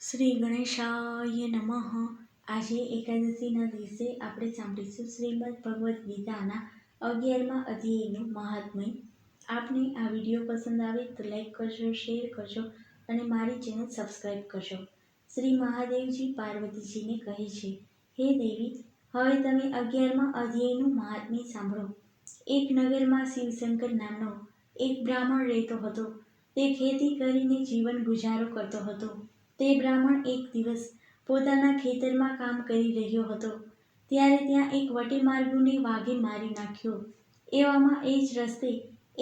શ્રી ગણેશાય નમઃ. આજે એકાદશીના દિવસે આપણે સાંભળીશું શ્રીમદ ભગવદ્ ગીતાના 11મા અધ્યાયનું મહાત્મ્ય. આપને આ વિડીયો પસંદ આવે તો લાઈક કરજો, શેર કરજો અને મારી ચેનલ સબસ્ક્રાઈબ કરજો. શ્રી મહાદેવજી પાર્વતીજીને કહે છે, હે દેવી, હવે તમે 11મા અધ્યાયનું મહાત્મ્ય સાંભળો. એક નગરમાં શિવશંકર નામનો એક બ્રાહ્મણ રહેતો હતો. તે ખેતી કરીને જીવન ગુજારો કરતો હતો. તે બ્રાહ્મણ એક દિવસ પોતાના ખેતરમાં કામ કરી રહ્યો હતો. ત્યારે ત્યાં એક વટેમાર્ગુને વાઘે મારી નાખ્યો. એવામાં એ જ રસ્તે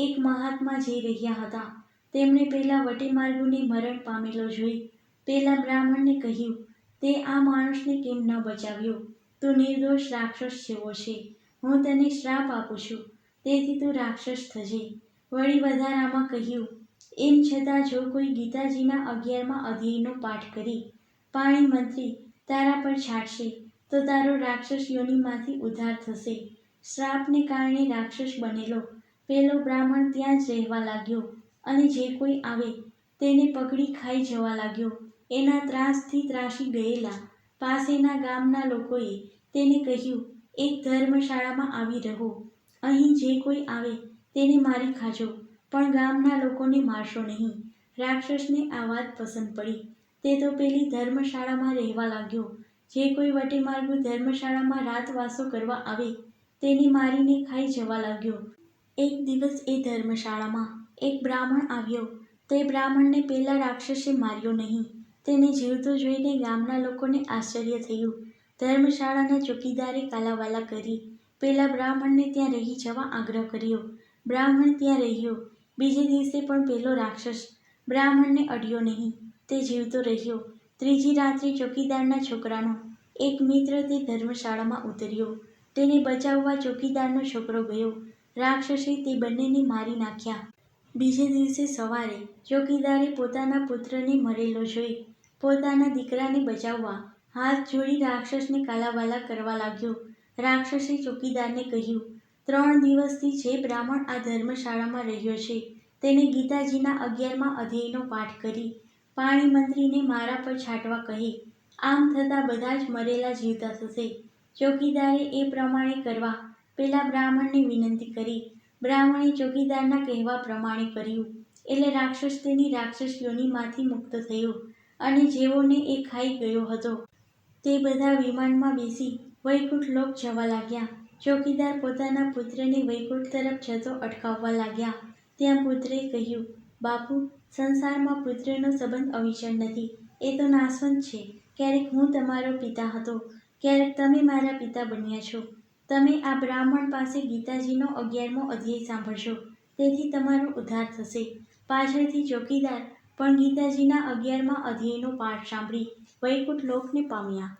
એક મહાત્મા જઈ રહ્યા હતા. તેમણે પેલા વટેમાર્ગુને મરણ પામેલો જોઈ પેલા બ્રાહ્મણને કહ્યું, તે આ માણસને કેમ ન બચાવ્યો? તું નિર્દોષ રાક્ષસ જેવો છે. હું તને શ્રાપ આપું છું, તેથી તું રાક્ષસ થજે. વળી વધારામાં કહ્યું, એમ છતાં જો કોઈ ગીતાજીના 11મા અધ્યાયનો પાઠ કરી પાણી મંત્રી તારા પર છાંટશે તો તારો રાક્ષસ યોનિમાંથી ઉદ્ધાર થશે. શ્રાપને કારણે રાક્ષસ બનેલો પેલો બ્રાહ્મણ ત્યાં જ રહેવા લાગ્યો અને જે કોઈ આવે તેને પકડી ખાઈ જવા લાગ્યો. એના ત્રાસથી ત્રાસી ગયેલા પાસેના ગામના લોકોએ તેને કહ્યું, એક ધર્મશાળામાં આવી રહો. અહીં જે કોઈ આવે તેને મારી ખાજો, પણ ગામના લોકોને મારશો નહીં. રાક્ષસને આ વાત પસંદ પડી. તે તો પેલી ધર્મશાળામાં રહેવા લાગ્યો. જે કોઈ વટેમાર્ગુ ધર્મશાળામાં રાતવાસો કરવા આવે તેને મારીને ખાઈ જવા લાગ્યો. એક દિવસ એ ધર્મશાળામાં એક બ્રાહ્મણ આવ્યો. તે બ્રાહ્મણને પેલા રાક્ષસે માર્યો નહીં. તેને જીવતો જોઈને ગામના લોકોને આશ્ચર્ય થયું. ધર્મશાળાના ચોકીદારે કાલાવાલા કરી પેલા બ્રાહ્મણને ત્યાં રહી જવા આગ્રહ કર્યો. બ્રાહ્મણ ત્યાં રહ્યો. બીજે દિવસે પણ પેલો રાક્ષસ બ્રાહ્મણને અડ્યો નહીં. તે જીવતો રહ્યો. ત્રીજી રાત્રે ચોકીદારના છોકરાનો એક મિત્ર તે ધર્મશાળામાં ઉતર્યો. તેને બચાવવા ચોકીદારનો છોકરો ગયો. રાક્ષસે તે બંનેને મારી નાખ્યા. બીજે દિવસે સવારે ચોકીદારે પોતાના પુત્રને મરેલો જોઈ પોતાના દીકરાને બચાવવા હાથ જોડી રાક્ષસને કાલાવાલા કરવા લાગ્યો. રાક્ષસે ચોકીદારને કહ્યું, 3 દિવસથી જે બ્રાહ્મણ આ ધર્મશાળામાં રહ્યો છે તેને ગીતાજીના 11મા અધ્યાયનો પાઠ કરી પાણી મંત્રીને મારા પર છાંટવા કહે. આમ થતાં બધા જ મરેલા જીવતા થશે. ચોકીદારે એ પ્રમાણે કરવા પેલા બ્રાહ્મણને વિનંતી કરી. બ્રાહ્મણે ચોકીદારના કહેવા પ્રમાણે કર્યું. એટલે રાક્ષસ તેની રાક્ષસ યોનિમાંથી મુક્ત થયો અને જેઓને એ ખાઈ ગયો હતો તે બધા વિમાનમાં બેસી વૈકુંઠ લોક જવા લાગ્યા. ચોકીદાર પોતાના પુત્રને વૈકુંઠ તરફ જતો અટકાવવા લાગ્યા. ત્યાં પુત્રે કહ્યું, બાપુ, સંસારમાં પુત્રનો સંબંધ અવિચળ નથી. એ તો નાશવંત છે. ક્યારેક હું તમારો પિતા હતો, ક્યારેક તમે મારા પિતા બન્યા છો. તમે આ બ્રાહ્મણ પાસે ગીતાજીનો 11મો અધ્યાય સાંભળશો, તેથી તમારો ઉદ્ધાર થશે. પાછળથી ચોકીદાર પણ ગીતાજીના 11મા અધ્યાયનો પાઠ સાંભળી વૈકુંઠ લોકને પામ્યા.